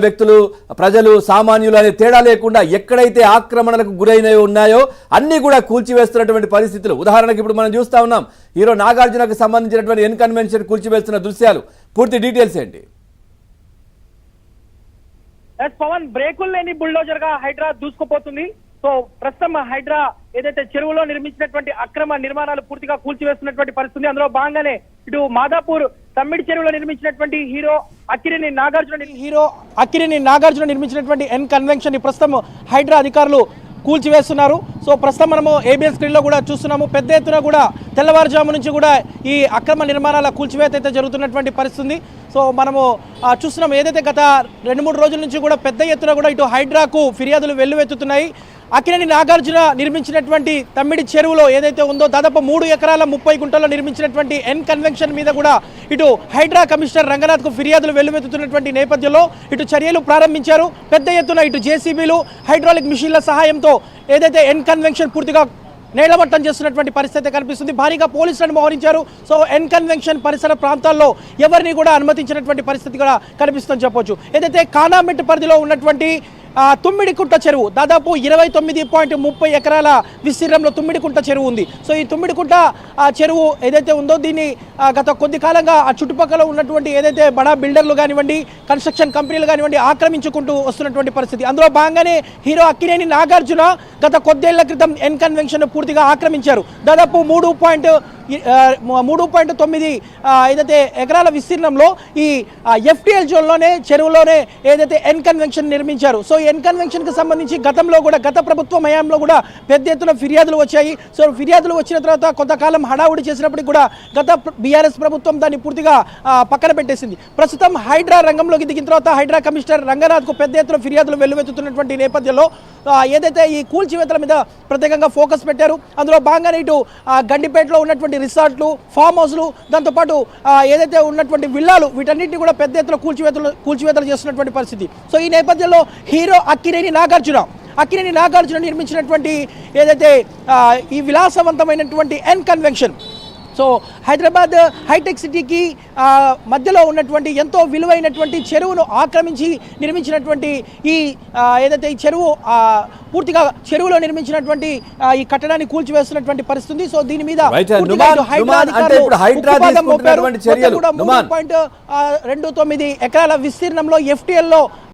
వ్యక్తులు ప్రజలు సామాన్యులు అనే తేడా లేకుండా ఎక్కడైతే ఆక్రమణలకు గురైనవి ఉన్నాయో అన్ని కూడా కూల్చివేస్తున్నటువంటి పరిస్థితులు. ఉదాహరణకు ఇప్పుడు మనం చూస్తా ఉన్నాం హీరో నాగార్జునకు సంబంధించినటువంటి ఎన్ కన్వెన్షన్ కూల్చివేస్తున్న దృశ్యాలు. పూర్తి డీటెయిల్స్ ఏంటి? పవన్, బ్రేకులు లేని బుల్డోజర్ గా హైడ్రా దూసుకుపోతుంది. సో ప్రస్తుతం హైడ్రా ఏదైతే చెరువులో నిర్మించినటువంటి అక్రమ నిర్మాణాలు పూర్తిగా కూల్చివేస్తున్నటువంటి పరిస్థితి. అందులో భాగంగానే ఇటు మాదాపూర్ తమ్మిడి చెరువులో నిర్మించినటువంటి హీరో అక్కినేని నాగార్జున నిర్మించినటువంటి ఎన్ కన్వెన్షన్ ని ప్రస్తుతం హైడ్రా అధికారులు కూల్చివేస్తున్నారు. సో ప్రస్తుతం మనము ఏబిఎస్ స్క్రీన్ లో కూడా చూస్తున్నాము. పెద్ద ఎత్తున కూడా తెల్లవారుజాము నుంచి కూడా ఈ అక్రమ నిర్మాణాల కూల్చివేత అయితే జరుగుతున్నటువంటి పరిస్థితి. సో మనము చూస్తున్నాం ఏదైతే గత 2-3 రోజుల నుంచి కూడా పెద్ద ఎత్తున కూడా ఇటు హైడ్రాకు ఫిర్యాదులు వెల్లువెత్తుతున్నాయి. అక్కినేని నాగార్జున నిర్మించినటువంటి తమ్మిడి చెరువులో ఏదైతే ఉందో దాదాపు 3 ఎకరాల 30 గుంటల్లో నిర్మించినటువంటి ఎన్ కన్వెన్షన్ మీద కూడా ఇటు హైడ్రా కమిషనర్ రంగనాథ్కు ఫిర్యాదులు వెల్లువెత్తుతున్నటువంటి నేపథ్యంలో ఇటు చర్యలు ప్రారంభించారు. పెద్ద ఎత్తున ఇటు జేసీబీలు హైడ్రాలిక్ మిషన్ల సహాయంతో ఏదైతే ఎన్ కన్వెన్షన్ పూర్తిగా నేలమట్టం చేస్తున్నటువంటి పరిస్థితి కనిపిస్తుంది. భారీగా పోలీసులను మోహరించారు. సో ఎన్ కన్వెన్షన్ పరిసర ప్రాంతాల్లో ఎవరిని కూడా అనుమతించినటువంటి పరిస్థితి కూడా కనిపిస్తుందని చెప్పొచ్చు. ఏదైతే కానామెట్ పరిధిలో ఉన్నటువంటి తుమ్మిడికుంట చెరువు దాదాపు 29.30 ఎకరాల విస్తీర్ణంలో తుమ్మిడికుంట చెరువు ఉంది. సో ఈ తుమ్మిడికుంట చెరువు ఏదైతే ఉందో దీన్ని గత కొద్ది కాలంగా ఆ చుట్టుపక్కల ఉన్నటువంటి ఏదైతే బడా బిల్డర్లు కానివ్వండి, కన్స్ట్రక్షన్ కంపెనీలు కానివ్వండి ఆక్రమించుకుంటూ వస్తున్నటువంటి పరిస్థితి. అందులో భాగంగానే హీరో అక్కినేని నాగార్జున గత కొద్దేళ్ల క్రితం ఎన్ కన్వెన్షన్ పూర్తిగా ఆక్రమించారు. దాదాపు 3.9 ఏదైతే ఎకరాల విస్తీర్ణంలో ఈ ఎఫ్టీఎల్ జోన్లోనే చెరువులోనే ఏదైతే ఎన్ కన్వెన్షన్ నిర్మించారు. సో ఎన్ కన్వెన్షన్ కి సంబంధించి గతంలో కూడా గత ప్రభుత్వం హయాంలో కూడా పెద్ద ఎత్తున ఫిర్యాదులు వచ్చాయి. సో ఫిర్యాదులు వచ్చిన తర్వాత కొంతకాలం హడావుడి చేసినప్పటికీ కూడా గత బీఆర్ఎస్ ప్రభుత్వం దాన్ని పూర్తిగా పక్కన పెట్టేసింది. ప్రస్తుతం హైడ్రా రంగంలోకి దిగిన తర్వాత హైడ్రా కమిషనర్ రంగనాథ్కు పెద్ద ఎత్తున ఫిర్యాదులు వెల్లువెత్తుతున్నటువంటి నేపథ్యంలో ఏదైతే ఈ కూల్చివేతల మీద ప్రత్యేకంగా ఫోకస్ పెట్టారు. అందులో భాగంగానే ఇటు గండిపేటలో ఉన్నటువంటి రిసార్ట్లు, ఫామ్ హౌస్లు, దాంతోపాటు ఏదైతే ఉన్నటువంటి విల్లాలు వీటన్నిటిని కూడా పెద్ద ఎత్తున కూల్చివేతలు చేస్తున్నటువంటి పరిస్థితి. సో ఈ నేపథ్యంలో హీరో అక్కినేని నాగార్జున నిర్మించినటువంటి ఏదైతే ఈ విలాసవంతమైనటువంటి N convention, so Hyderabad Hitech సిటీకి మధ్యలో ఉన్నటువంటి ఎంతో విలువైనటువంటి చెరువును ఆక్రమించి నిర్మించినటువంటి ఈ ఏదైతే ఈ చెరువు పూర్తిగా చెరువులో నిర్మించినటువంటి ఈ కట్టడాన్ని కూల్చివేస్తున్నటువంటి పరిస్థితి. సో దీని మీద 3.29 ఎకరాల విస్తీర్ణంలో ఎఫ్టీఎల్లో